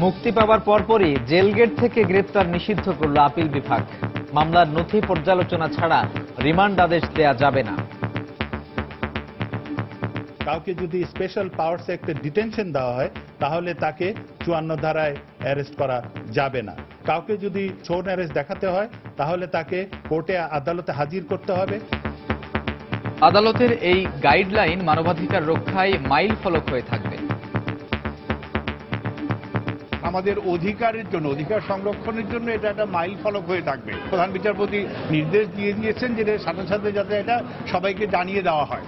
মুক্তি পাওয়ার পরপরই জেলগেট থেকে গ্রেপ্তার নিষিদ্ধ করল আপিল বিভাগ। মামলার নথি পর্যালোচনা ছাড়া রিমান্ড আদেশ দেয়া যাবে না। কাউকে যদি স্পেশাল পাওয়ারস অ্যাক্টে ডিটেনশন দেওয়া হয় তাহলে তাকে 54 ধারায় অ্যারেস্ট করা যাবে না। কাউকে যদি শোন অ্যারেস্ট দেখাতে হয় তাহলে তাকে কোর্টে আদালতে হাজির করতে হবে। আদালতের এই গাইডলাইন মানবাধিকার রক্ষায় মাইল ফলক হয়ে থাকবে। আমাদের অধিকারের জন্য, অধিকার সংরক্ষণের জন্য এটা একটা মাইল ফলক হয়ে থাকবে। প্রধান বিচারপতি নির্দেশ দিয়ে দিয়েছেন যে সাথে সাথে যাতে এটা সবাইকে জানিয়ে দেওয়া হয়।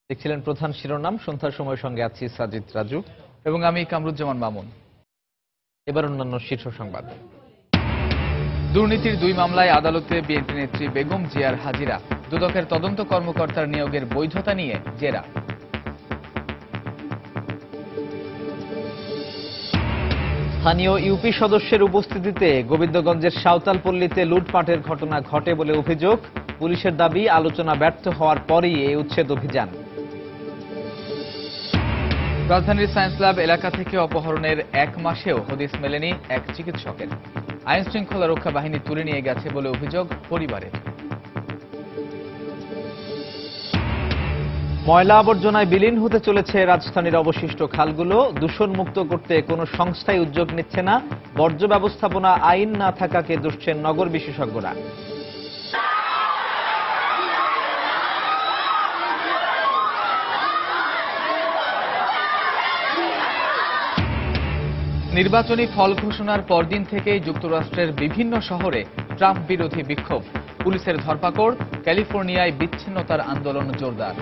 দেখছিলেন প্রধান শিরোনাম। সন্ধ্যার সময় সঙ্গে আছি সাজিদ রাজু এবং আমি কামরুজ্জামান মামুন। এবার অন্যান্য শীর্ষ সংবাদ। দুর্নীতির 2 মামলায় আদালতে বিএনপি নেত্রী বেগম জিয়ার হাজিরা। দুদকের তদন্ত কর্মকর্তার নিয়োগের বৈধতা নিয়ে জেরা। স্থানীয় ইউপি সদস্যের উপস্থিতিতে গোবিন্দগঞ্জের সাঁওতালপল্লীতে লুটপাটের ঘটনা ঘটে বলে অভিযোগ। পুলিশের দাবি, আলোচনা ব্যর্থ হওয়ার পরই এই উচ্ছেদ অভিযান। রাজধানীর সায়েন্স ল্যাব এলাকা থেকে অপহরণের 1 মাসেও হদিস মেলেনি এক চিকিৎসকের। আইন শৃঙ্খলা রক্ষা বাহিনী তুলে নিয়ে গেছে বলে অভিযোগ পরিবারের। ময়লা আবর্জনায় বিলীন হতে চলেছে রাজধানীর অবশিষ্ট খালগুলো। দূষণমুক্ত করতে কোনো সংস্থাই উদ্যোগ নিচ্ছে না। বর্জ্য ব্যবস্থাপনা আইন না থাকাকে দুষছেন নগর বিশেষজ্ঞরা। নির্বাচনী ফল ঘোষণার পরদিন থেকেই যুক্তরাষ্ট্রের বিভিন্ন শহরে ট্রাম্প বিরোধী বিক্ষোভ। পুলিশের ধরপাকড়, ক্যালিফোর্নিয়ায় বিচ্ছিন্নতার আন্দোলন জোরদার।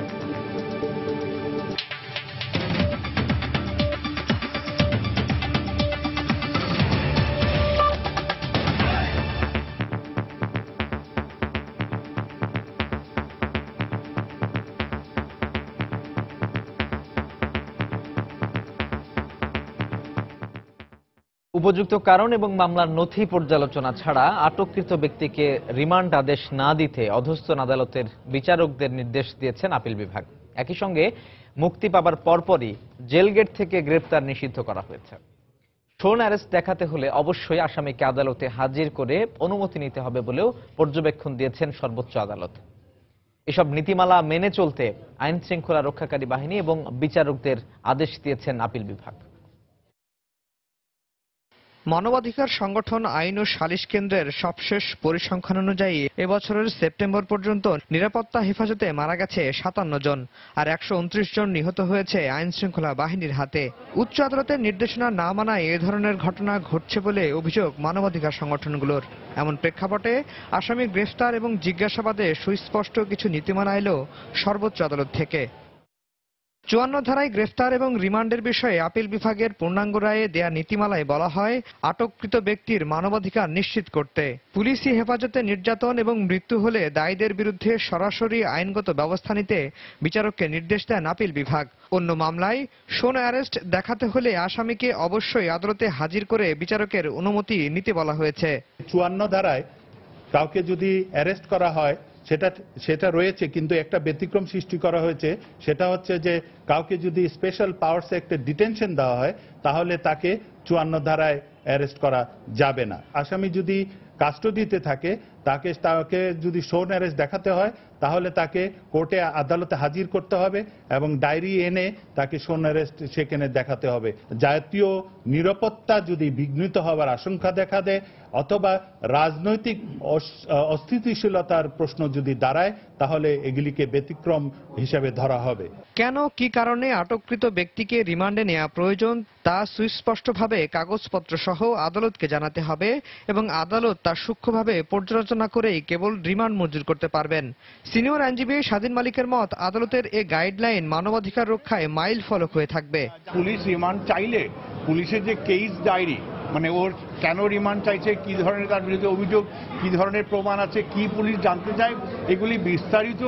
উপযুক্ত কারণ এবং মামলার নথি পর্যালোচনা ছাড়া আটককৃত ব্যক্তিকে রিমান্ড আদেশ না দিতে অধস্তন আদালতের বিচারকদের নির্দেশ দিয়েছেন আপিল বিভাগ। একই সঙ্গে মুক্তি পাবার পরপরই জেলগেট থেকে গ্রেপ্তার নিষিদ্ধ করা হয়েছে। শোন অ্যারেস্ট দেখাতে হলে অবশ্যই আসামিকে আদালতে হাজির করে অনুমতি নিতে হবে বলেও পর্যবেক্ষণ দিয়েছেন সর্বোচ্চ আদালত। এসব নীতিমালা মেনে চলতে আইন শৃঙ্খলা রক্ষাকারী বাহিনী এবং বিচারকদের আদেশ দিয়েছেন আপিল বিভাগ। মানবাধিকার সংগঠন আইন ও সালিশ কেন্দ্রের সবশেষ পরিসংখ্যান অনুযায়ী এবছরের সেপ্টেম্বর পর্যন্ত নিরাপত্তা হেফাজতে মারা গেছে 57 জন, আর 129 জন নিহত হয়েছে আইন শৃঙ্খলা বাহিনীর হাতে। উচ্চ আদালতের নির্দেশনা না মানায় এ ধরনের ঘটনা ঘটছে বলে অভিযোগ মানবাধিকার সংগঠনগুলোর। এমন প্রেক্ষাপটে আসামি গ্রেফতার এবং জিজ্ঞাসাবাদে সুস্পষ্ট কিছু নীতিমালা এলো সর্বোচ্চ আদালত থেকে। 54 ধারায় গ্রেফতার এবং রিমান্ডের বিষয়ে আপিল বিভাগের পূর্ণাঙ্গ রায়ে দেয়া নীতিমালায় বলা হয়, আটককৃত ব্যক্তির মানবাধিকার নিশ্চিত করতে পুলিশি হেফাজতে নির্যাতন এবং মৃত্যু হলে দায়ীদের বিরুদ্ধে সরাসরি আইনগত ব্যবস্থা নিতে বিচারককে নির্দেশ দেন আপিল বিভাগ। অন্য মামলায় শোন অ্যারেস্ট দেখাতে হলে আসামিকে অবশ্যই আদালতে হাজির করে বিচারকের অনুমতি নিতে বলা হয়েছে। 54 ধারায় কাউকে যদি অ্যারেস্ট করা হয় সেটা রয়েছে, কিন্তু একটা ব্যতিক্রম সৃষ্টি করা হয়েছে। সেটা হচ্ছে যে কাউকে যদি স্পেশাল পাওয়ারস অ্যাক্টে ডিটেনশন দেওয়া হয় তাহলে তাকে 54 ধারায় অ্যারেস্ট করা যাবে না। আসামি যদি কাস্টডিতে থাকে তাকে যদি শোন অ্যারেস্ট দেখাতে হয় তাহলে তাকে কোর্টে আদালতে হাজির করতে হবে এবং ডায়েরি এনে তাকে শোন অ্যারেস্ট সেখানে দেখাতে হবে। জাতীয় নিরাপত্তা যদি বিঘ্নিত হওয়ার আশঙ্কা দেখা দেয় অথবা রাজনৈতিক অস্থিতিশীলতার প্রশ্ন যদি দাঁড়ায় তাহলে এগুলিকে ব্যতিক্রম হিসেবে ধরা হবে। কেন, কি কারণে আটককৃত ব্যক্তিকে রিমান্ডে নেওয়া প্রয়োজন তা সুস্পষ্টভাবে কাগজপত্র সহ আদালতকে জানাতে হবে এবং আদালত তা সূক্ষ্মভাবে পর্যালোচনা করেই কেবল রিমান্ড মঞ্জুর করতে পারবেন। সিনিয়র আইনজীবী স্বাধীন মালিকের মত, আদালতের এই গাইডলাইন মানবাধিকার রক্ষায় মাইল ফলক হয়ে থাকবে। পুলিশ রিমান্ড চাইলে পুলিশের যে কেস ডায়েরি, মানে ওর কেন রিমান্ড চাইছে, কি ধরনের তার বিরুদ্ধে অভিযোগ, কি ধরনের প্রমাণ আছে, কি পুলিশ জানতে চায়, এগুলি বিস্তারিত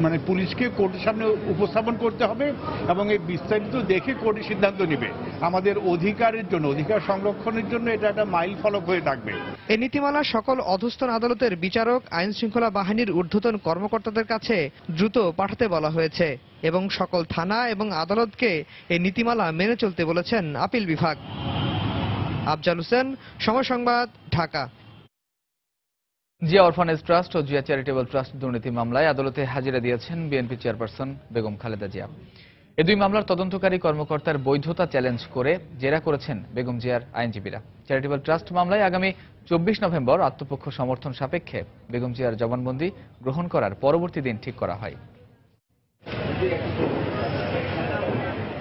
মানে পুলিশকে কোর্টের সামনে উপস্থাপন করতে হবে এবং এই বিস্তারিত দেখে কোর্টে সিদ্ধান্ত নেবে। আমাদের অধিকারের জন্য, অধিকার সংরক্ষণের জন্য এটা একটা মাইল ফলক হয়ে থাকবে। এই নীতিমালা সকল অধস্তন আদালতের বিচারক, আইন শৃঙ্খলা বাহিনীর ঊর্ধ্বতন কর্মকর্তাদের কাছে দ্রুত পাঠাতে বলা হয়েছে এবং সকল থানা এবং আদালতকে এই নীতিমালা মেনে চলতে বলেছেন আপিল বিভাগ। আফজাল হোসেন, সময় সংবাদ, ঢাকা। জিয়া অরফানেজ ট্রাস্ট ও জিয়া চ্যারিটেবল ট্রাস্ট দুর্নীতি মামলায় আদালতে হাজিরা দিয়েছেন বিএনপি চেয়ারপারসন বেগম খালেদা জিয়া। এই দুই মামলার তদন্তকারী কর্মকর্তার বৈধতা চ্যালেঞ্জ করে জেরা করেছেন বেগম জিয়ার আইনজীবীরা। চ্যারিটেবল ট্রাস্ট মামলায় আগামী 24 নভেম্বর আত্মপক্ষ সমর্থন সাপেক্ষে বেগম জিয়ার জবানবন্দি গ্রহণ করার পরবর্তী দিন ঠিক করা হয়।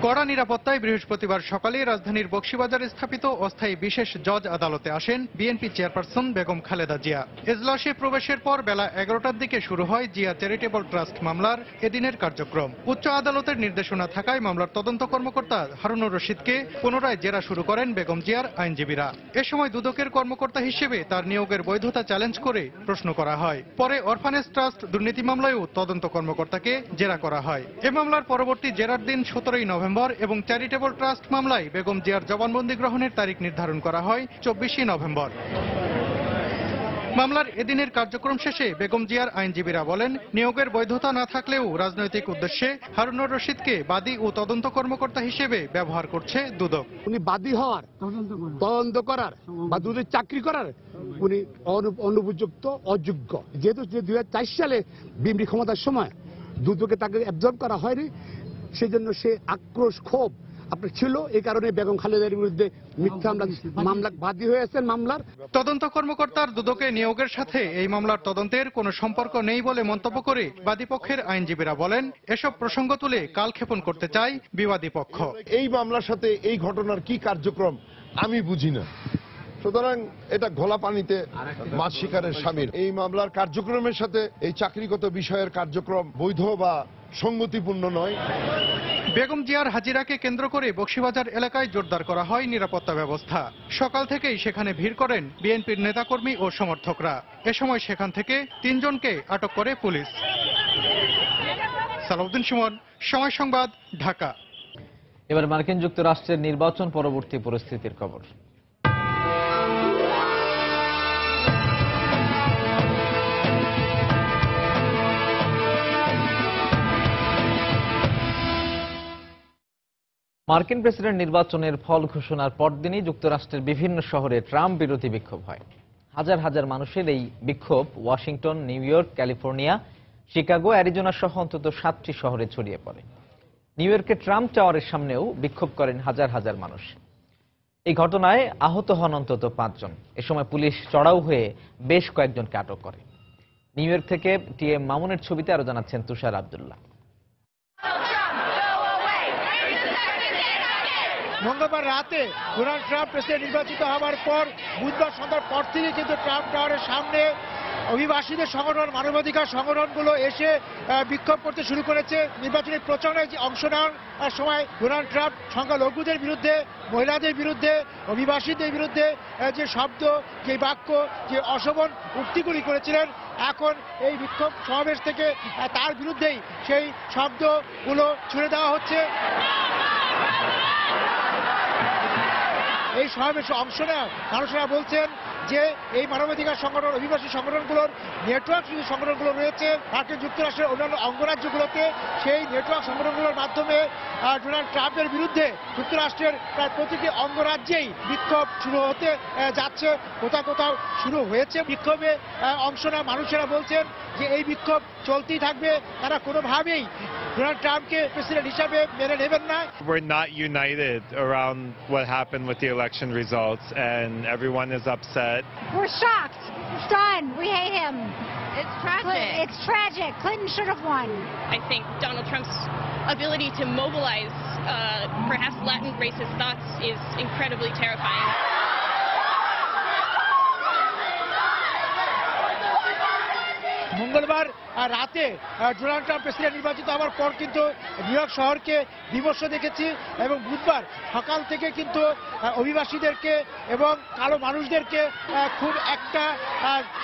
কড়া নিরাপত্তায় বৃহস্পতিবার সকালে রাজধানীর বকশীবাজারে স্থাপিত অস্থায়ী বিশেষ জজ আদালতে আসেন বিএনপি চেয়ারপারসন বেগম খালেদা জিয়া। এজলাসে প্রবেশের পর বেলা 11টার দিকে শুরু হয় জিয়া চ্যারিটেবল ট্রাস্ট মামলার এদিনের কার্যক্রম। উচ্চ আদালতের নির্দেশনা থাকায় মামলার তদন্ত কর্মকর্তা হারুনুর রশিদকে পুনরায় জেরা শুরু করেন বেগম জিয়ার আইনজীবীরা। এ সময় দুদকের কর্মকর্তা হিসেবে তার নিয়োগের বৈধতা চ্যালেঞ্জ করে প্রশ্ন করা হয়। পরে অরফানেজ ট্রাস্ট দুর্নীতি মামলায়ও তদন্ত কর্মকর্তাকে জেরা করা হয়। এ মামলার পরবর্তী জেরার দিন 17 নভেম্বর এবং চ্যারিটেবল ট্রাস্ট মামলায় বেগম জিয়ার জবানবন্দি গ্রহণের তারিখ নির্ধারণ করা হয় 24 নভেম্বর। মামলার এদিনের কার্যক্রম শেষে বেগম জিয়ার আইনজীবীরা বলেন, নিয়োগের বৈধতা না থাকলেও রাজনৈতিক উদ্দেশ্যে হারুনুর রশিদকে বাদী ও তদন্ত কর্মকর্তা হিসেবে ব্যবহার করছে দুদক। উনি বাদী হওয়ার, তদন্ত করার বা দুদকের চাকরি করার উনি অনুপযুক্ত, অযোগ্য। যেহেতু 2004 সালে বিএনপি ক্ষমতার সময় দুদকে তাকে অ্যাবজর্ব করা হয়নি, সেই জন্য সে আক্রোশ, ক্ষোভ আপনার ছিল। এই কারণে বেগম খালেদার বিরুদ্ধে মিথ্যা মামলা বাদী হয়েছেন মামলার। তদন্ত কর্মকর্তার দুদকে নিয়োগের সাথে এই মামলার তদন্তের কোনো সম্পর্ক নেই বলে মন্তব্য করে বাদীপক্ষের আইনজীবীরা বলেন, এসব প্রসঙ্গ তুলে কালক্ষেপণ করতে চায় বিবাদী পক্ষ। এই মামলার সাথে এই ঘটনার কি কার্যক্রম আমি বুঝি না, সুতরাং এটা ঘোলা পানিতে মাছ শিকারের শামিল। এই মামলার কার্যক্রমের সাথে এই চাকরিগত বিষয়ের কার্যক্রম বৈধ বা সঙ্গতিপূর্ণ নয়। বেগম জিয়ার হাজিরাকে কেন্দ্র করে বকশীবাজার এলাকায় জোরদার করা হয় নিরাপত্তা ব্যবস্থা। সকাল থেকেই সেখানে ভিড় করেন বিএনপির নেতাকর্মী ও সমর্থকরা। এ সময় সেখান থেকে 3 জনকে আটক করে পুলিশ। সালাউদ্দিন সুমন, সময় সংবাদ, ঢাকা। এবার মার্কিন যুক্তরাষ্ট্রের নির্বাচন পরবর্তী পরিস্থিতির খবর। মার্কিন প্রেসিডেন্ট নির্বাচনের ফল ঘোষণার পরদিনই যুক্তরাষ্ট্রের বিভিন্ন শহরে ট্রাম্প বিরোধী বিক্ষোভ হয়। হাজার হাজার মানুষের এই বিক্ষোভ Washington, new York, California, Chicago, Arizona সহ অন্তত 7টি শহরে ছড়িয়ে পড়ে। নিউ ইয়র্কে ট্রাম্প টাওয়ারের সামনেও বিক্ষোভ করেন হাজার হাজার মানুষ। এই ঘটনায় আহত হন অন্তত 5 জন। এ সময় পুলিশ চড়াও হয়ে বেশ কয়েকজনকে আটক করে। নিউ ইয়র্ক থেকে টিএম মামুনের ছবিতে আরো জানাচ্ছেন তুষার আব্দুল্লাহ। মঙ্গলবার রাতে ডোনাল্ড ট্রাম্প প্রেসিডেন্ট নির্বাচিত হওয়ার পর বুধবার সন্ধ্যার পর থেকে কিন্তু ট্রাম্প টাওয়ারের সামনে অভিবাসীদের সংগঠন, মানবাধিকার সংগঠনগুলো এসে বিক্ষোভ করতে শুরু করেছে। নির্বাচনী প্রচারণায় অংশ নেওয়ার সময় ডোনাল্ড ট্রাম্প সংখ্যালঘুদের বিরুদ্ধে, মহিলাদের বিরুদ্ধে, অভিবাসীদের বিরুদ্ধে যে শব্দ, যে বাক্য, যে অশোভন উক্তিগুলি করেছিলেন, এখন এই বিক্ষোভ সমাবেশ থেকে তার বিরুদ্ধেই সেই শব্দগুলো ছুড়ে দেওয়া হচ্ছে। এই সমাবেশে অংশ নেওয়া মানুষেরা বলছেন যে এই মানবাধিকার সংগঠন, অভিবাসী সংগঠনগুলোর নেটওয়ার্ক যদি সংগঠনগুলো রয়েছে মার্কিন যুক্তরাষ্ট্রের অন্যান্য অঙ্গরাজ্যগুলোতে, সেই নেটওয়ার্ক সংগঠনগুলোর মাধ্যমে ডোনাল্ড ট্রাম্পের বিরুদ্ধে যুক্তরাষ্ট্রের প্রায় প্রতিটি অঙ্গরাজ্যেই বিক্ষোভ শুরু হতে যাচ্ছে। কোথাও কোথাও শুরু হয়েছে। বিক্ষোভে অংশ নেওয়া মানুষেরা বলছেন যে এই বিক্ষোভ চলতেই থাকবে, তারা কোনোভাবেই ডোনাল্ড ট্রাম্পকে প্রেসিডেন্ট হিসাবে মেনে নেবেন না। We're not united around what happened with the election results, and everyone is upset. We're shocked, stunned. We hate him. It's tragic. It's tragic. Clinton should have won. I think Donald Trump's ability to mobilize perhaps Latin racist thoughts is incredibly terrifying. মঙ্গলবার রাতে Donald Trump president নির্বাচিত হওয়ার পর কিন্তু new York শহরকে বিমর্ষ দেখেছি এবং বুধবার সকাল থেকে কিন্তু অভিবাসীদেরকে এবং কালো মানুষদেরকে খুব একটা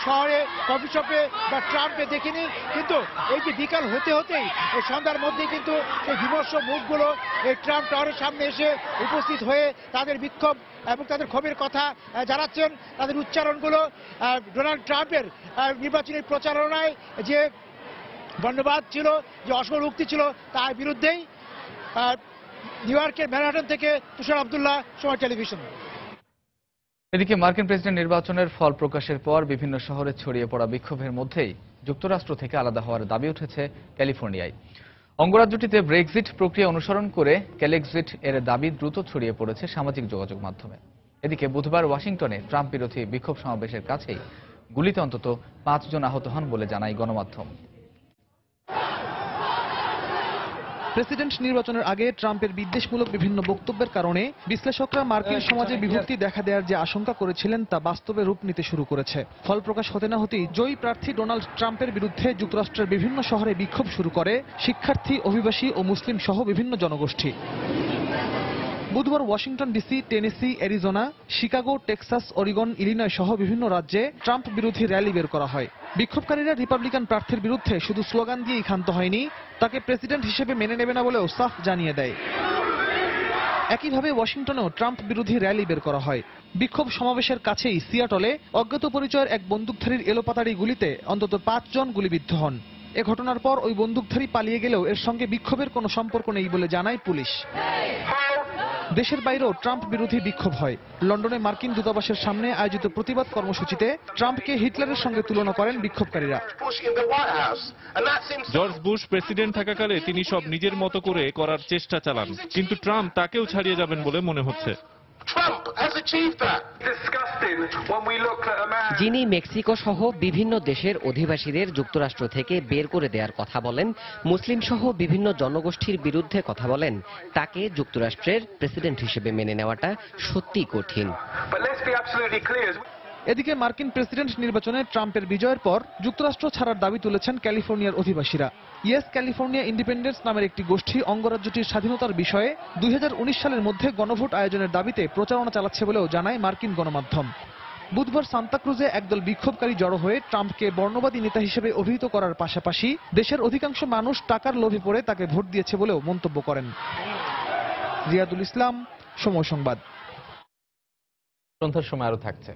শহরে কফি শপে বা ট্রাম্পে দেখিনি, কিন্তু এই যে বিকাল হতে হতেই এই সন্ধ্যার মধ্যেই কিন্তু এই বিমর্ষ মুখগুলো এই ট্রাম্প টাওয়ারের সামনে এসে উপস্থিত হয়ে তাদের বিক্ষোভ এবং তাদের ক্ষোভের কথা জানাচ্ছেন। তাদের উচ্চারণগুলো ডোনাল্ড ট্রাম্পের নির্বাচনী প্রচারণায় যে বর্ণবাদ ছিল, যে অসল উক্তি ছিল, তার বিরুদ্ধেই। নিউ ইয়র্কের ম্যানহাটন থেকে তুষার আব্দুল্লাহ, সময় টেলিভিশন। এদিকে মার্কিন প্রেসিডেন্ট নির্বাচনের ফল প্রকাশের পর বিভিন্ন শহরে ছড়িয়ে পড়া বিক্ষোভের মধ্যেই যুক্তরাষ্ট্র থেকে আলাদা হওয়ার দাবি উঠেছে ক্যালিফোর্নিয়ায়। অঙ্গরাজ্যটিতে ব্রেক্সিট প্রক্রিয়া অনুসরণ করে ক্যালেক্সিট এর দাবি দ্রুত ছড়িয়ে পড়েছে সামাজিক যোগাযোগ মাধ্যমে। এদিকে বুধবার ওয়াশিংটনে ট্রাম্প বিরোধী বিক্ষোভ সমাবেশের কাছেই গুলিতে অন্তত 5 জন আহত হন বলে জানায় গণমাধ্যম। প্রেসিডেন্ট নির্বাচনের আগে ট্রাম্পের বিদ্বেষমূলক বিভিন্ন বক্তব্যের কারণে বিশ্লেষকরা মার্কিন সমাজে বিভক্তি দেখা দেওয়ার যে আশঙ্কা করেছিলেন তা বাস্তবে রূপ নিতে শুরু করেছে। ফল প্রকাশ হতে না হতেই জয়ী প্রার্থী ডোনাল্ড ট্রাম্পের বিরুদ্ধে যুক্তরাষ্ট্রের বিভিন্ন শহরে বিক্ষোভ শুরু করে শিক্ষার্থী, অভিবাসী ও মুসলিম সহ বিভিন্ন জনগোষ্ঠী। বুধবার Washington DC, Tennessee, Arizona, Chicago, Texas, Oregon, Illinois সহ বিভিন্ন রাজ্যে ট্রাম্প বিরোধী র্যালি বের করা হয়। বিক্ষোভকারীরা রিপাবলিকান প্রার্থীর বিরুদ্ধে শুধু স্লোগান দিয়েই ক্ষান্ত হয়নি, তাকে প্রেসিডেন্ট হিসেবে মেনে নেবে না বলেও সাফ জানিয়ে দেয়। একইভাবে ওয়াশিংটনেও ট্রাম্প বিরোধী র্যালি বের করা হয়। বিক্ষোভ সমাবেশের কাছেই সিয়াটলে অজ্ঞাত পরিচয়ের এক বন্দুকধারীর এলোপাতাড়ি গুলিতে অন্তত 5 জন গুলিবিদ্ধ হন। এ ঘটনার পর ওই বন্দুকধারী পালিয়ে গেলেও এর সঙ্গে বিক্ষোভের কোনো সম্পর্ক নেই বলে জানায় পুলিশ। দেশের বাইরেও ট্রাম্প বিরোধী বিক্ষোভ হয়। লন্ডনে মার্কিন দূতাবাসের সামনে আয়োজিত প্রতিবাদ কর্মসূচিতে ট্রাম্পকে হিটলারের সঙ্গে তুলনা করেন বিক্ষোভকারীরা। জর্জ বুশ প্রেসিডেন্ট থাকাকালে তিনি সব নিজের মতো করে করার চেষ্টা চালান, কিন্তু ট্রাম্প তাকেও ছাড়িয়ে যাবেন বলে মনে হচ্ছে। যিনি মেক্সিকো সহ বিভিন্ন দেশের অধিবাসীদের যুক্তরাষ্ট্র থেকে বের করে দেওয়ার কথা বলেন, মুসলিম সহ বিভিন্ন জনগোষ্ঠীর বিরুদ্ধে কথা বলেন, তাকে যুক্তরাষ্ট্রের প্রেসিডেন্ট হিসেবে মেনে নেওয়াটা সত্যিই কঠিন। এদিকে মার্কিন প্রেসিডেন্ট নির্বাচনে ট্রাম্পের বিজয়ের পর যুক্তরাষ্ট্র ছাড়ার দাবি তুলেছেন ক্যালিফোর্নিয়ার অধিবাসীরা। ইয়েস ক্যালিফোর্নিয়া ইন্ডিপেন্ডেন্স নামের একটি গোষ্ঠী অঙ্গরাজ্যটির স্বাধীনতার বিষয়ে 2019 সালের মধ্যে গণভোট আয়োজনের দাবিতে প্রচারণা চালাচ্ছে বলেও জানায় মার্কিন গণমাধ্যম। বুধবার সান্তাক্রুজে একদল বিক্ষোভকারী জড়ো হয়ে ট্রাম্পকে বর্ণবাদী নেতা হিসেবে অভিহিত করার পাশাপাশি দেশের অধিকাংশ মানুষ টাকার লোভে পড়ে তাকে ভোট দিয়েছে বলেও মন্তব্য করেন। রিয়াদুল ইসলাম, সময় সংবাদ। সন্ধ্যার সময় আরো থাকছে।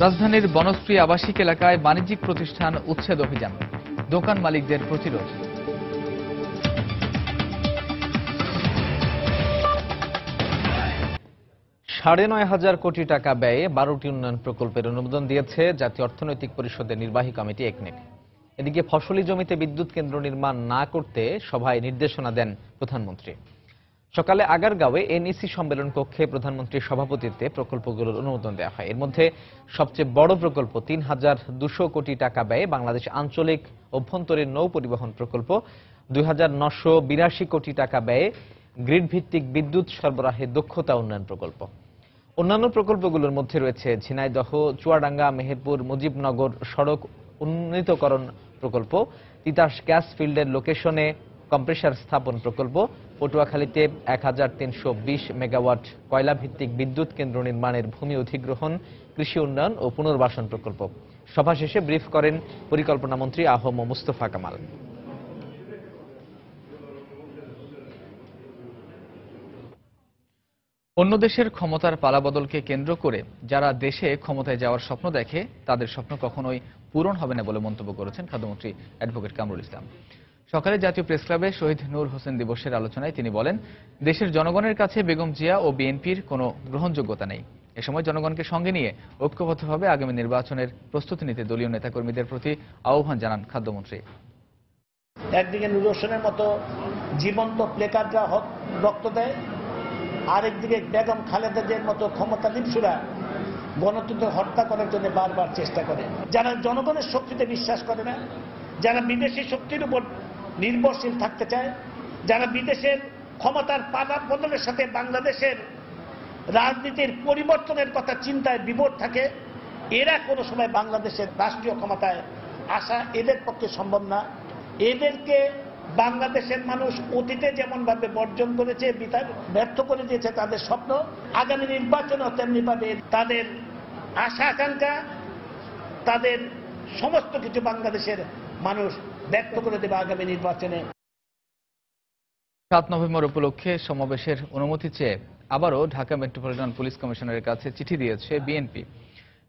রাজধানীর বনশ্রী আবাসিক এলাকায় বাণিজ্যিক প্রতিষ্ঠান উচ্ছেদ অভিযান, দোকান মালিকদের প্রতিরোধ। ৯,৫০০ কোটি টাকা ব্যয়ে 12টি উন্নয়ন প্রকল্পের অনুমোদন দিয়েছে জাতীয় অর্থনৈতিক পরিষদের নির্বাহী কমিটি একনেক। এদিকে ফসলি জমিতে বিদ্যুৎ কেন্দ্র নির্মাণ না করতে সভায় নির্দেশনা দেন প্রধানমন্ত্রী। সকালে আগারগাঁওয়ে এনইসি সম্মেলন কক্ষে প্রধানমন্ত্রীর সভাপতিত্বে প্রকল্পগুলোর অনুমোদন দেওয়া হয়। এর মধ্যে সবচেয়ে বড় প্রকল্প ৩,২০০ কোটি টাকা ব্যয়ে বাংলাদেশ আঞ্চলিক অভ্যন্তরীণ নৌ পরিবহন প্রকল্প, ২,৯৮২ কোটি টাকা ব্যয়ে গ্রিড ভিত্তিক বিদ্যুৎ সরবরাহে দক্ষতা উন্নয়ন প্রকল্প। অন্যান্য প্রকল্পগুলোর মধ্যে রয়েছে ঝিনাইদহ, চুয়াডাঙ্গা, মেহেরপুর, মুজিবনগর সড়ক উন্নীতকরণ প্রকল্প, তিতাস গ্যাস ফিল্ডের লোকেশনে কম্প্রেসার স্থাপন প্রকল্প, পটুয়াখালীতে ১,৩২০ মেগাওয়াট কয়লা ভিত্তিক বিদ্যুৎ কেন্দ্র নির্মাণের ভূমি অধিগ্রহণ, কৃষি উন্নয়ন ও পুনর্বাসন প্রকল্প। সভা শেষে ব্রিফ করেন পরিকল্পনা মন্ত্রী আহম মুস্তফা কামাল। অন্য দেশের ক্ষমতার পালাবদলকে কেন্দ্র করে যারা দেশে ক্ষমতায় যাওয়ার স্বপ্ন দেখে তাদের স্বপ্ন কখনোই পূরণ হবে না বলে মন্তব্য করেছেন খাদ্যমন্ত্রী অ্যাডভোকেট কামরুল ইসলাম। সকালে জাতীয় প্রেস ক্লাবে শহীদ নূর হোসেন দিবসের আলোচনায় তিনি বলেন, দেশের জনগণের কাছে বেগম জিয়া ও বিএনপির কোনো গ্রহণযোগ্যতা নেই। এ সময় জনগণকে সঙ্গে নিয়ে ঐক্যবদ্ধভাবে আগামী নির্বাচনের প্রস্তুতি নিতে দলীয় নেতাকর্মীদের প্রতি আহ্বান জানান খাদ্যমন্ত্রী। একদিকে নূর হোসেনের মতো জীবন্ত প্লেকার্ডরা রক্ত দেয়, আরেকদিকে বেগম খালেদা জিয়ার মতো ক্ষমতাধীনরা গণতন্ত্র হত্যা করার জন্য বারবার চেষ্টা করে। যারা জনগণের শক্তিতে বিশ্বাস করে না, যারা বিদেশি শক্তির উপর নির্ভরশীল থাকতে চায়, যারা বিদেশের ক্ষমতার পালা বদলের সাথে বাংলাদেশের রাজনীতির পরিবর্তনের কথা চিন্তায় বিভোর থাকে, এরা কোনো সময় বাংলাদেশের রাষ্ট্রীয় ক্ষমতায় আসা এদের পক্ষে সম্ভব না। এদেরকে বাংলাদেশের মানুষ অতীতে যেমন ভাবে বর্জন করেছে, ব্যর্থ করে দিয়েছে তাদের স্বপ্ন, আগামী নির্বাচনও তেমনি ভাবে তাদের আশা আকাঙ্ক্ষা, তাদের সমস্ত কিছু বাংলাদেশের মানুষ ব্যর্থ করে দেবে আগামী নির্বাচনে। 7 নভেম্বর উপলক্ষে সমাবেশের অনুমতি চেয়ে আবারও ঢাকা মেট্রোপলিটন পুলিশ কমিশনারের কাছে চিঠি দিয়েছে বিএনপি।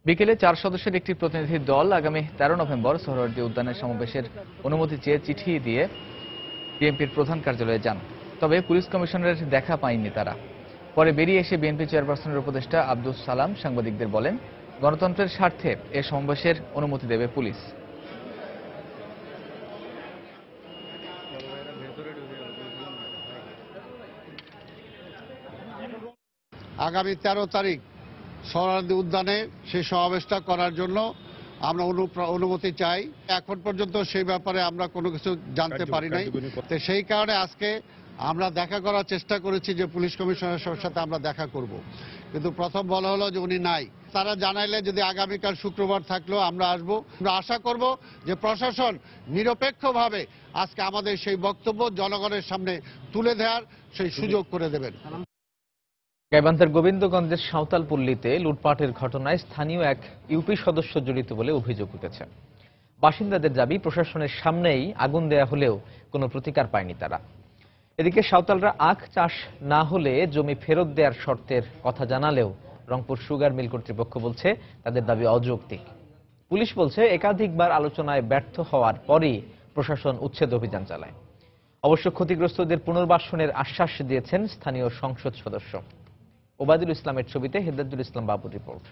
বিকেলে 4 সদস্যের একটি প্রতিনিধি দল আগামী 13 নভেম্বর সোহরাওয়ার্দী উদ্যানের সমাবেশের অনুমতি চেয়ে চিঠি দিয়ে বিএনপির প্রধান কার্যালয়ে যান। তবে পুলিশ কমিশনারের দেখা পায়নি তারা। পরে বেরিয়ে এসে বিএনপি চেয়ারপারসনের উপদেষ্টা আব্দুস সালাম সাংবাদিকদের বলেন, গণতন্ত্রের স্বার্থে এ সমাবেশের অনুমতি দেবে পুলিশ। আগামী 13 তারিখ সোহরাওয়ার্দী উদ্যানে সেই সমাবেশটা করার জন্য আমরা অনুমতি চাই। এখন পর্যন্ত সেই ব্যাপারে আমরা কোনো কিছু জানতে পারি নাই। তো সেই কারণে আজকে আমরা দেখা করার চেষ্টা করেছি যে পুলিশ কমিশনারের সাথে আমরা দেখা করব, কিন্তু প্রথম বলা হলো যে উনি নাই। তারা জানাইলে যদি আগামীকাল শুক্রবার থাকলেও আমরা আসবো। আমরা আশা করব যে প্রশাসন নিরপেক্ষভাবে আজকে আমাদের সেই বক্তব্য জনগণের সামনে তুলে দেওয়ার সেই সুযোগ করে দেবেন। গাইবান্ধার গোবিন্দগঞ্জের সাঁওতালপল্লীতে লুটপাটের ঘটনায় স্থানীয় এক ইউপি সদস্য জড়িত বলে অভিযোগ উঠেছে। বাসিন্দাদের দাবি, প্রশাসনের সামনেই আগুন দেয়া হলেও কোনো প্রতিকার পায়নি তারা। এদিকে সাঁওতালরা আখ চাষ না হলে জমি ফেরত দেওয়ার শর্তের কথা জানালেও রংপুর সুগার মিল কর্তৃপক্ষ বলছে তাদের দাবি অযৌক্তিক। পুলিশ বলছে একাধিকবার আলোচনায় ব্যর্থ হওয়ার পরই প্রশাসন উচ্ছেদ অভিযান চালায়। অবশ্য ক্ষতিগ্রস্তদের পুনর্বাসনের আশ্বাস দিয়েছেন স্থানীয় সংসদ সদস্য। ওবায়দুল ইসলামের ছবিতে হেদায়েতুল ইসলাম বাবুর রিপোর্ট।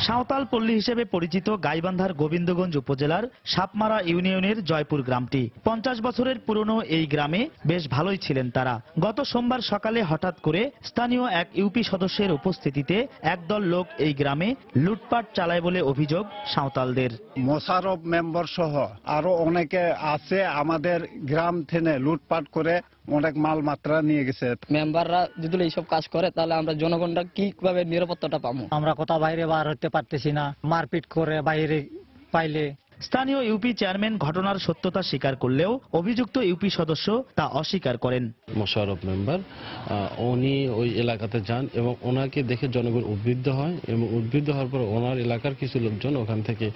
সাঁওতালপল্লী হিসেবে পরিচিত গাইবান্ধার গোবিন্দগঞ্জ উপজেলার সাপমারা ইউনিয়নের জয়পুর গ্রামটি 50 বছরের পুরনো এই গ্রামে বেশ ভালোই ছিলেন তারা। গত সোমবার সকালে হঠাৎ করে স্থানীয় এক ইউপি সদস্যের উপস্থিতিতে একদল লোক এই গ্রামে লুটপাট চালায় বলে অভিযোগ সাঁওতালদের। মোশারফ মেম্বার সহ আরো অনেকে আছে আমাদের গ্রাম থেকে লুটপাট করে অনেক মাল মাত্রা নিয়ে গেছে। মেম্বাররা যদি এইসব কাজ করে তাহলে আমরা জনগণরা কিভাবে নিরাপত্তাটা পাবো? আমরা কোথাও বাইরে বার হতে পারতেছি না, মারপিট করে বাইরে পাইলে। স্থানীয় ইউপি চেয়ারম্যান ঘটনার সত্যতা স্বীকার করলেও অভিযুক্ত ইউপি সদস্য তা অস্বীকার করেন। মোশাররফ মেম্বার উনি ওই এলাকাতে যান এবং ওনাকে দেখে জনগণ উদ্বুদ্ধ হয় এবং উদ্বুদ্ধ হওয়ার পর ওনার এলাকার কিছু লোকজন ওখান থেকে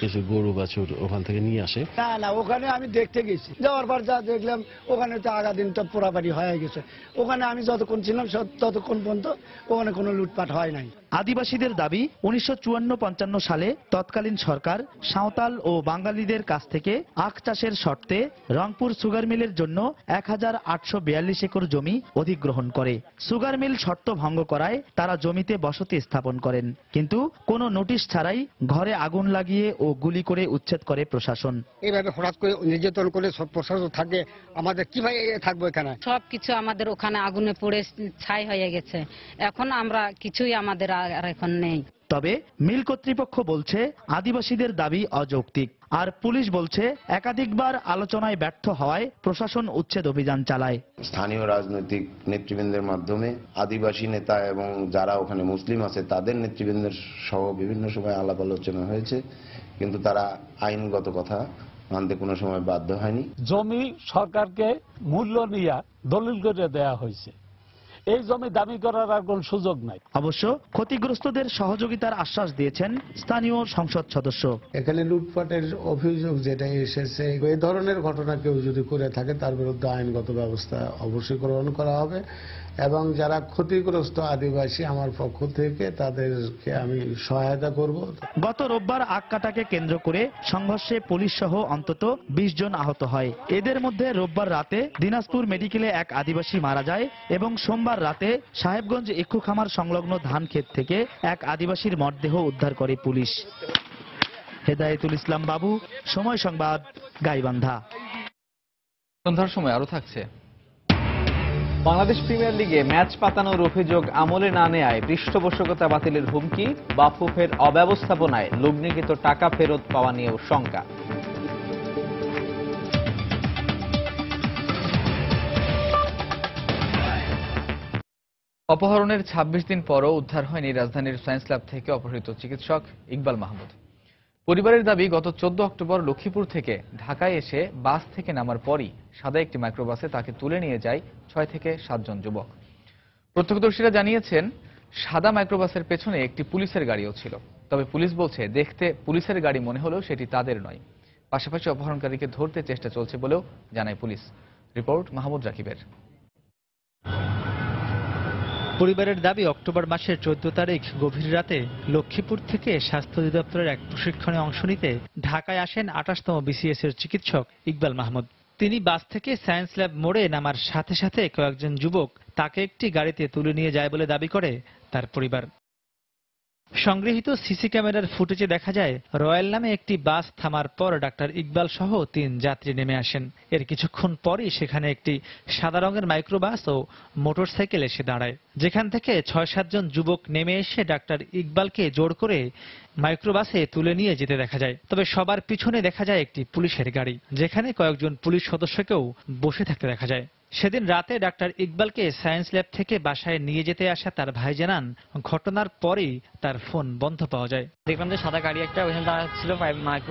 কিছু গরু বাছুর ওখান থেকে নিয়ে আসে। না ওখানে আমি দেখতে গেছি, যাওয়ার পর যা দেখলাম ওখানে তো আগা দিনটা পোড়াপাড়ি হয়ে গেছে। ওখানে আমি যতক্ষণ ছিলাম ততক্ষণ পর্যন্ত ওখানে কোনো লুটপাট হয় নাই। আদিবাসীদের দাবি 1954-55 সালে তৎকালীন সরকার সাঁওতাল ও বাঙালিদের কাছ থেকে আখ চাষের শর্তে রংপুর সুগার মিলের জন্য 1842 একর জমি অধিগ্রহণ করে। সুগার মিল শর্ত ভঙ্গ করায় তারা জমিতে বসতি স্থাপন করেন, কিন্তু কোনো নোটিশ ছাড়াই ঘরে আগুন লাগিয়ে ও গুলি করে উচ্ছেদ করে প্রশাসন। এইভাবে হঠাৎ করে নির্যাতন করে সব প্রশাসন থাকে, আমাদের কিভাবে থাকবো এখানে? সবকিছু আমাদের ওখানে আগুনে পুড়ে ছাই হয়ে গেছে। এখন আমরা কিছুই আমাদের আর এখন নেই। তবে মিল কর্তৃপক্ষ বলছে আদিবাসীদের দাবি অযৌক্তিক, আর পুলিশ বলছে একাধিকবার আলোচনায় ব্যর্থ হওয়ায় প্রশাসন উচ্ছেদ অভিযান চালায়। স্থানীয় রাজনৈতিক নেতৃবৃন্দের মাধ্যমে আদিবাসী নেতা এবং যারা ওখানে মুসলিম আছে তাদের নেতৃবৃন্দের সহ বিভিন্ন সময় আলাপ আলোচনা হয়েছে, কিন্তু তারা আইনগত কথা মানতে কোনো সময় বাধ্য হয়নি। জমি সরকারকে মূল্য নিয়ে দলিল করে দেয়া হয়েছে, এই জমি দাবি করার আর কোন সুযোগ নাই। অবশ্য ক্ষতিগ্রস্তদের সহযোগিতার আশ্বাস দিয়েছেন স্থানীয় সংসদ সদস্য। এখানে লুটপাটের অভিযোগ যেটা এসেছে, এই ধরনের ঘটনা কেউ যদি করে থাকে তার বিরুদ্ধে আইনগত ব্যবস্থা অবশ্যই গ্রহণ করা হবে এবং যারা ক্ষতিগ্রস্ত আদিবাসী আমার পক্ষ থেকে তাদেরকে আমি সহায়তা করব। গত রোববার আখ কাটাকে কেন্দ্র করে সংঘর্ষে পুলিশ সহ অন্তত 20 জন আহত হয়। এদের মধ্যে রোববার রাতে দিনাজপুর মেডিকেলে এক আদিবাসী মারা যায় এবং সোমবার রাতে সাহেবগঞ্জ ইক্ষু খামার সংলগ্ন ধান ক্ষেত থেকে এক আদিবাসীর মরদেহ উদ্ধার করে পুলিশ। হেদায়েতুল ইসলাম বাবু, সময় সংবাদ, গাইবান্ধা। সন্ধ্যার সময় আরো থাকছে। বাংলাদেশ প্রিমিয়ার লিগে ম্যাচ পাতানোর অভিযোগ আমলে না নেয়ায় পৃষ্ঠপোষকতা বাতিলের হুমকি, বাফুফের অব্যবস্থাপনায় লগ্নিকৃত টাকা ফেরত পাওয়া নিয়েও শঙ্কা। অপহরণের ২৬ দিন পরও উদ্ধার হয়নি রাজধানীর সায়েন্স ল্যাব থেকে অপহৃত চিকিৎসক ইকবাল মাহমুদ। পরিবারের দাবি, গত ১৪ অক্টোবর লক্ষ্মীপুর থেকে ঢাকায় এসে বাস থেকে নামার পরই সাদা একটি মাইক্রোবাসে তাকে তুলে নিয়ে যায় ৬ থেকে ৭ জন যুবক। প্রত্যক্ষদর্শীরা জানিয়েছেন, সাদা মাইক্রোবাসের পেছনে একটি পুলিশের গাড়িও ছিল। তবে পুলিশ বলছে, দেখতে পুলিশের গাড়ি মনে হলেও সেটি তাদের নয়। পাশাপাশি অপহরণকারীকে ধরতে চেষ্টা চলছে বলেও জানায় পুলিশ। রিপোর্ট মাহমুদ রাকিবের। পরিবারের দাবি, অক্টোবর মাসের ১৪ তারিখ গভীর রাতে লক্ষ্মীপুর থেকে স্বাস্থ্য অধিদপ্তরের এক প্রশিক্ষণে অংশ নিতে ঢাকায় আসেন ২৮তম বিসিএস এর চিকিৎসক ইকবাল মাহমুদ। তিনি বাস থেকে সায়েন্স ল্যাব মোড়ে নামার সাথে সাথে কয়েকজন যুবক তাকে একটি গাড়িতে তুলে নিয়ে যায় বলে দাবি করে তার পরিবার। সংগৃহীত সিসি ক্যামেরার ফুটেজে দেখা যায়, রয়্যাল নামে একটি বাস থামার পর ডাক্তার ইকবাল সহ ৩ যাত্রী নেমে আসেন। এর কিছুক্ষণ পরই সেখানে একটি সাদা রঙের মাইক্রোবাস ও মোটরসাইকেল এসে দাঁড়ায়, যেখান থেকে ৬-৭ জন যুবক নেমে এসে ডাক্তার ইকবালকে জোর করে মাইক্রোবাসে তুলে নিয়ে যেতে দেখা যায়। তবে সবার পিছনে দেখা যায় একটি পুলিশের গাড়ি, যেখানে কয়েকজন পুলিশ সদস্যকেও বসে থাকতে দেখা যায়। সেদিন রাতে ডাক্তার ইকবালকে সায়েন্স ল্যাব থেকে বাসায় নিয়ে যেতে আসা তার ভাই জানান, ঘটনার পরেই তার ফোন বন্ধ পাওয়া যায়। দেখলাম যে সাদা গাড়ি একটা ওইখানে দাঁড়া ছিল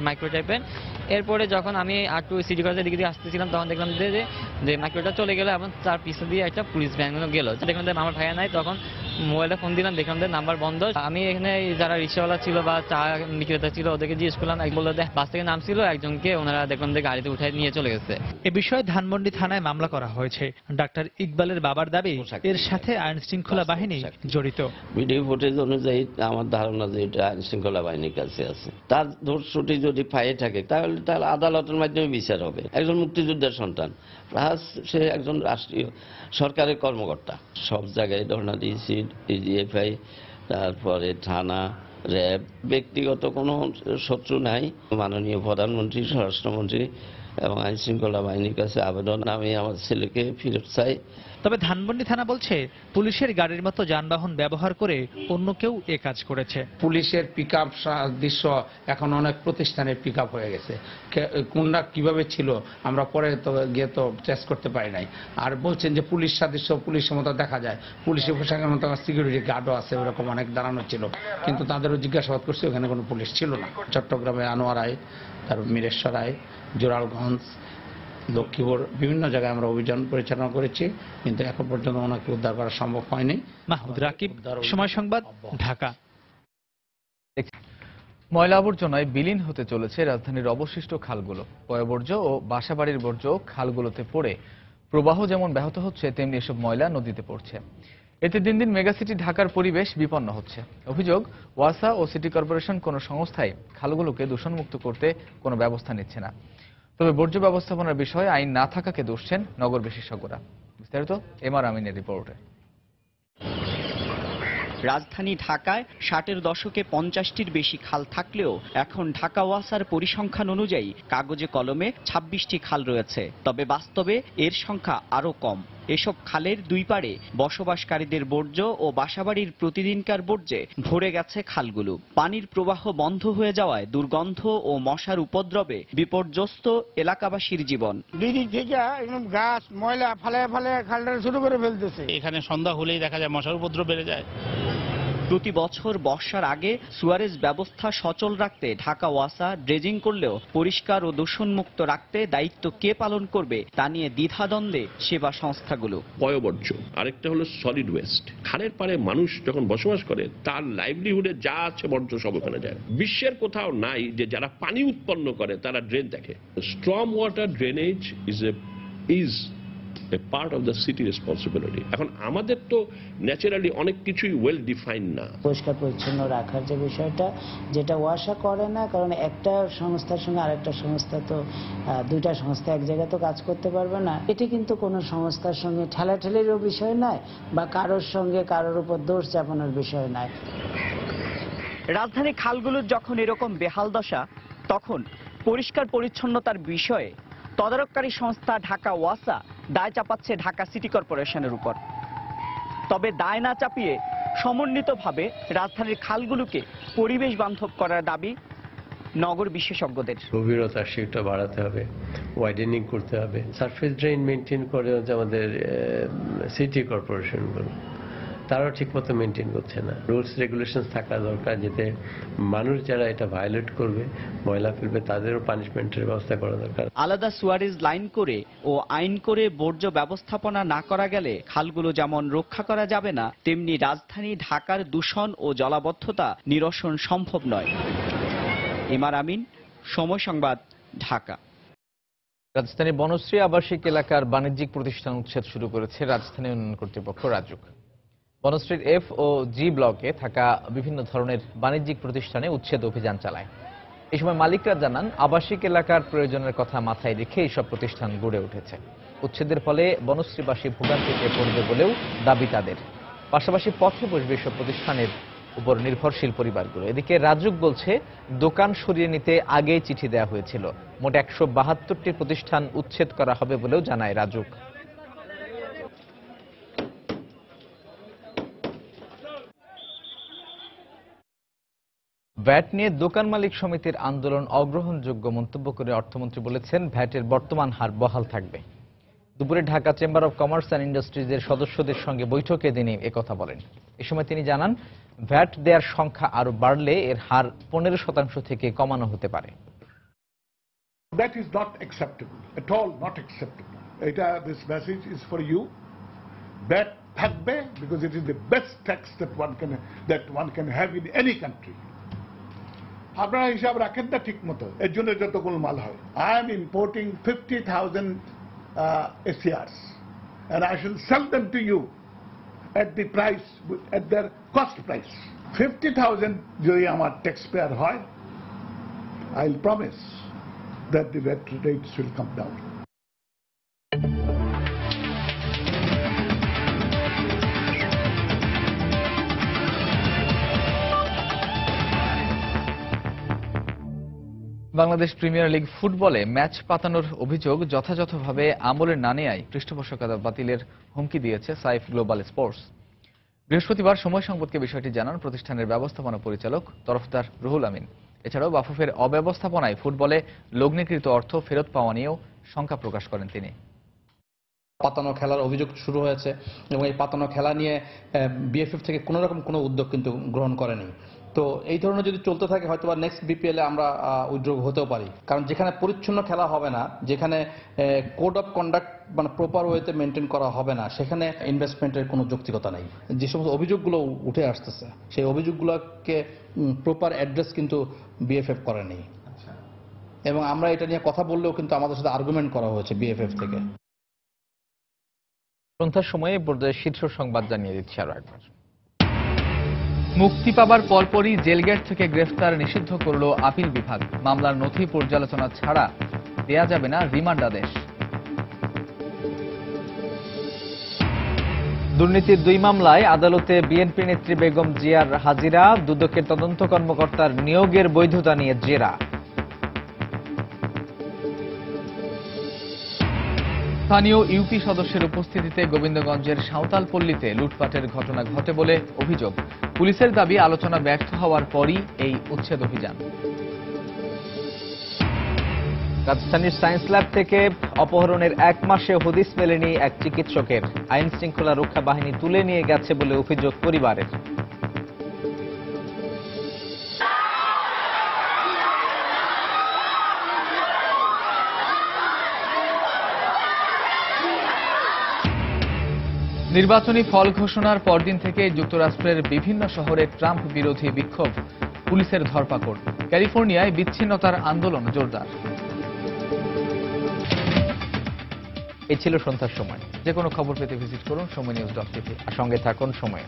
মাইক্রো টাইপের। এরপরে যখন আমি একটু সিটি কলেজের দিকে দিয়ে আসতেছিলাম, তখন দেখলাম যে মাইক্রোটা চলে গেল এবং তার পিছনে দিয়ে একটা পুলিশ ভ্যান গেল। দেখলাম যে আমার ভাইয়া নাই, তখন মোবাইলে ফোন দিলাম, দেখলাম যে নাম্বার বন্ধ। আমি এখানে যারা রিক্সাওয়ালা ছিল বা চা বিক্রেতা ছিল ওদেরকে জিজ্ঞেস করলাম, বললো বাস থেকে নামছিল একজনকে, ওনারা দেখলাম যে গাড়িতে উঠে নিয়ে চলে গেছে। এ বিষয়ে ধানমন্ডি থানায় মামলা করা হয়েছে। ডাক্তার ইকবালের বাবার দাবি, এর সাথে আইন শৃঙ্খলা বাহিনী জড়িত। ভিডিও ফুটেজ অনুযায়ী আমার ধারণা যে এটা আইন শৃঙ্খলা বাহিনীর কাছে আছে। তার দোষটি যদি পায়ে থাকে তাহলে আদালতের মাধ্যমে বিচার হবে। একজন মুক্তিযোদ্ধার সন্তান, প্লাস সে একজন রাষ্ট্রীয় সরকারের কর্মকর্তা। সব জায়গায় ধর্ণা দিয়েছি, ডিজিএফআই, তারপরে থানা, র্যাব। ব্যক্তিগত কোনো শত্রু নাই। মাননীয় প্রধানমন্ত্রী, স্বরাষ্ট্রমন্ত্রী এবং আইন শৃঙ্খলা বাহিনীর কাছে আবেদন, আমি আমার ছেলেকে ফেরত চাই। তবে ধানমন্ডি থানা বলছে, পুলিশের গাড়ির মতো যানবাহন ব্যবহার করে অন্য কেউ এ কাজ করেছে। পুলিশের পিক আপ দৃশ্য এখন অনেক প্রতিষ্ঠানের পিক আপ হয়ে গেছে। কোনটা কিভাবে ছিল আমরা পরে তো গিয়ে তো টেস্ট করতে পারি নাই। আর বলছেন যে পুলিশ সাদৃশ্য, পুলিশের মতো দেখা যায়, পুলিশের পোশাকের মতো সিকিউরিটি গার্ডও আছে, ওরকম অনেক দাঁড়ানো ছিল, কিন্তু তাদেরও জিজ্ঞাসাবাদ করছে, ওখানে কোনো পুলিশ ছিল না। চট্টগ্রামে আনোয়ারায়, তারপর মিরেশ্বরায়, জোরালগঞ্জ, লক্ষ্মীপুর, বিভিন্ন জায়গায় আমরা অভিযান পরিচালনা করেছি, কিন্তু এখন পর্যন্ত ওনাকে উদ্ধার করা সম্ভব হয়নি। মাহমুদ রাকিব, সময় সংবাদ, ঢাকা। ময়লা আবর্জনায় বিলীন হতে চলেছে রাজধানীর অবশিষ্ট খালগুলো। পয়ঃবর্জ্য ও বাসাবাড়ির বর্জ্য খালগুলোতে পড়ে প্রবাহ যেমন ব্যাহত হচ্ছে, তেমনি এসব ময়লা নদীতে পড়ছে। এতে দিন দিন মেগাসিটি ঢাকার পরিবেশ বিপন্ন হচ্ছে। অভিযোগ, ওয়াসা ও সিটি কর্পোরেশন কোনো সংস্থায় খালগুলোকে দূষণমুক্ত করতে কোনো ব্যবস্থা নিচ্ছে না। তবে বর্জ্য ব্যবস্থাপনার বিষয়ে আইন না থাকাকে দোষছেন নগর বিশেষজ্ঞরা। বিস্তারিত এমআর আমিনের রিপোর্টে। রাজধানী ঢাকায় 60-এর দশকে 50টির বেশি খাল থাকলেও এখন ঢাকা ওয়াসার পরিসংখ্যান অনুযায়ী কাগজে কলমে 26টি খাল রয়েছে। তবে বাস্তবে এর সংখ্যা আরও কম। এসব খালের দুই পাড়ে বসবাসকারীদের বর্জ্য ও বাসাবাড়ির প্রতিদিনকার বর্জ্যে ভরে গেছে খালগুলো। পানির প্রবাহ বন্ধ হয়ে যাওয়ায় দুর্গন্ধ ও মশার উপদ্রবে বিপর্যস্ত এলাকাবাসীর জীবন। দুই দিক থেকে একদম গাছ ময়লা ফালায় ফালায় খালটা শুরু করে ফেলতেছে। এখানে সন্ধ্যা হলেই দেখা যায় মশার উপদ্রব বেড়ে যায়। প্রতি বছর বর্ষার আগে সুয়ারেজ ব্যবস্থা সচল রাখতে ঢাকা ওয়াসা ড্রেজিং করলেও পরিষ্কার ও দূষণমুক্ত রাখতে দায়িত্ব কে পালন করবে তা নিয়ে দ্বিধাদ্বন্দ্বে সেবা সংস্থাগুলো। পয়ঃবর্জ্য, আরেকটা হলো সলিড ওয়েস্ট। খালের পাড়ে মানুষ যখন বসবাস করে তার লাইভলিহুডে যা আছে বর্জ্য সব ওখানে যায়। বিশ্বের কোথাও নাই যে যারা পানি উৎপন্ন করে তারা ড্রেন দেখে। Storm water drainage is a part of the city responsibility. এখন আমাদের তো ন্যাচারালি অনেক কিছুই ওয়েল ডিফাইন্ড না। পরিষ্কার পরিচ্ছন্ন রাখার যে বিষয়টা, যেটা ওয়াসা করে না, কারণ একটা সংস্থার সঙ্গে আরেকটা সংস্থা তো দুইটা সংস্থা এক জায়গায় তো কাজ করতে পারবে না। এটি কিন্তু কোনো সংস্থার সঙ্গে ঠেলাঠেলিরও বিষয় নয় বা কারোর সঙ্গে কারোর উপর দোষ চাপানোর বিষয় নয়। রাজধানী খালগুলোর যখন এরকম বেহাল দশা, তখন পরিষ্কার পরিচ্ছন্নতার বিষয়ে তদারককারী সংস্থা ঢাকা ওয়াসা দায় চাপাচ্ছে ঢাকা সিটি কর্পোরেশনের উপর। তবে দায় না চাপিয়ে সমন্বিতভাবে রাজধানীর খালগুলোকে পরিবেশ বান্ধব করার দাবি নগর বিশেষজ্ঞদের। গভীরতা সেটা বাড়াতে হবে, ওয়াইডেনিং করতে হবে, সারফেস ড্রেন মেনটেন করে আমাদের সিটি কর্পোরেশনগুলো, তারাও ঠিকমতো মেনটেন করছে না। রুলস রেগুলেশন থাকা দরকার, যাতে মানুষ যারা এটা ভায়োলেট করবে, ময়লা ফেলবে, তাদেরও পানিশমেন্টের ব্যবস্থা করা দরকার। আলাদা সুয়ারেজ লাইন করে ও আইন করে বর্জ্য ব্যবস্থাপনা না করা গেলে খালগুলো যেমন রক্ষা করা যাবে না, তেমনি রাজধানী ঢাকার দূষণ ও জলাবদ্ধতা নিরসন সম্ভব নয়। ইমার আমিন, সময় সংবাদ, ঢাকা। রাজধানীর বনশ্রী আবাসিক এলাকার বাণিজ্যিক প্রতিষ্ঠান উচ্ছেদ শুরু করেছে রাজধানী উন্নয়ন কর্তৃপক্ষ রাজুক। বনশ্রীর এফ ও জি ব্লকে থাকা বিভিন্ন ধরনের বাণিজ্যিক প্রতিষ্ঠানে উচ্ছেদ অভিযান চালায়। এই সময় মালিকরা জানান, আবাসিক এলাকার প্রয়োজনের কথা মাথায় রেখে এইসব প্রতিষ্ঠান গড়ে উঠেছে। উচ্ছেদের ফলে বনশ্রীবাসী ভোগান্তিতে পড়বে বলেও দাবি তাদের। পাশাপাশি পথে বসবে এসব প্রতিষ্ঠানের উপর নির্ভরশীল পরিবারগুলো। এদিকে রাজুক বলছে, দোকান সরিয়ে নিতে আগেই চিঠি দেওয়া হয়েছিল। মোট 172টি প্রতিষ্ঠান উচ্ছেদ করা হবে বলেও জানায় রাজুক। ভ্যাট নিয়ে দোকান মালিক সমিতির আন্দোলন অগ্রহণযোগ্য মন্তব্য করে অর্থমন্ত্রী বলেছেন, ভ্যাটের বর্তমান হার বহাল থাকবে। দুপুরে Dhaka chamber of commerce and ইন্ডাস্ট্রিজের সদস্যদের সঙ্গে বৈঠকে তিনি একথা বলেন। এ সময় তিনি জানান, ভ্যাট দেওয়ার সংখ্যা আরো বাড়লে এর হার 15% থেকে কমানো হতে পারে। That is not acceptable, at all not acceptable. This message is for you. VAT থাকবে because it is the best tax that one can have in any country. আপনারা হিসাব রাখেন না ঠিক মতো, এর জন্য যত গোলমাল হয়। I am importing 50,000 SCRs and I shall sell them to you at the price, at their cost price. 50,000 যদি আমার ট্যাক্স পেয়ার হয়, I'll promise that the VAT rates will come down. Bangladesh premier league ফুটবলে match পাতানোর অভিযোগ যথাযথভাবে আমলে না নেয়ায় পৃষ্ঠপোষকতা বাতিলের হুমকি দিয়েছে সাইফ গ্লোবাল স্পোর্টস। বৃহস্পতিবার সময় সংবাদকে বিষয়টি জানান প্রতিষ্ঠানের ব্যবস্থাপনা পরিচালক তরফদার রুহুল আমিন। এছাড়াও বাফুফের অব্যবস্থাপনায় ফুটবলে লগ্নিকৃত অর্থ ফেরত পাওয়া নিয়েও শঙ্কা প্রকাশ করেন তিনি। পাতানো খেলার অভিযোগ শুরু হয়েছে এবং এই পাতানো খেলা নিয়ে বিএফএফ থেকে কোনো রকম কোনো উদ্যোগ কিন্তু গ্রহণ করেনি। তো এই ধরনের যদি চলতে থাকে হয়তোবা নেক্সট বিপিএল এ আমরা উদ্যোগ হতেও পারি, কারণ যেখানে পরিচ্ছন্ন খেলা হবে না, যেখানে কোড অফ কন্ডাক্ট মানে প্রপার ওয়েতে মেনটেন করা হবে না, সেখানে ইনভেস্টমেন্টের কোনো যৌক্তিকতা নেই। যে সমস্ত অভিযোগগুলো উঠে আসতেছে সেই অভিযোগগুলোকে প্রপার অ্যাড্রেস কিন্তু বিএফএফ করেনি এবং আমরা এটা নিয়ে কথা বললেও কিন্তু আমাদের সাথে আর্গুমেন্ট করা হয়েছে বিএফএফ থেকে। সন্ধ্যার সময়ে বোর্ডের শীর্ষ সংবাদ জানিয়ে দিচ্ছি আরো একবার। মুক্তি পাবার পরপরই জেলগেট থেকে গ্রেফতার নিষিদ্ধ করল আপিল বিভাগ। মামলার নথি পর্যালোচনা ছাড়া দেয়া যাবে না রিমান্ড আদেশ। দুর্নীতির 2 মামলায় আদালতে বিএনপি নেত্রী বেগম জিয়ার হাজিরা, দুদকের তদন্ত কর্মকর্তার নিয়োগের বৈধতা নিয়ে জেরা। স্থানীয় ইউপি সদস্যের উপস্থিতিতে গোবিন্দগঞ্জের সাঁওতালপল্লীতে লুটপাটের ঘটনা ঘটে বলে অভিযোগ। পুলিশের দাবি, আলোচনা ব্যর্থ হওয়ার পরই এই উচ্ছেদ অভিযান। রাজধানীর সায়েন্স ল্যাব থেকে অপহরণের 1 মাসে হদিস মেলেনি এক চিকিৎসকের। আইন শৃঙ্খলা রক্ষা বাহিনী তুলে নিয়ে গেছে বলে অভিযোগ পরিবারের। নির্বাচনী ফল ঘোষণার পরদিন থেকে যুক্তরাষ্ট্রের বিভিন্ন শহরে ট্রাম্প বিরোধী বিক্ষোভ, পুলিশের ধরপাকড়। ক্যালিফোর্নিয়ায় বিচ্ছিন্নতার আন্দোলন জোরদার। এই ছিল সন্ধ্যার সময়। যে কোনো খবর পেতে ভিজিট করুন সময় নিউজ.tv আর সঙ্গে থাকুন সময়।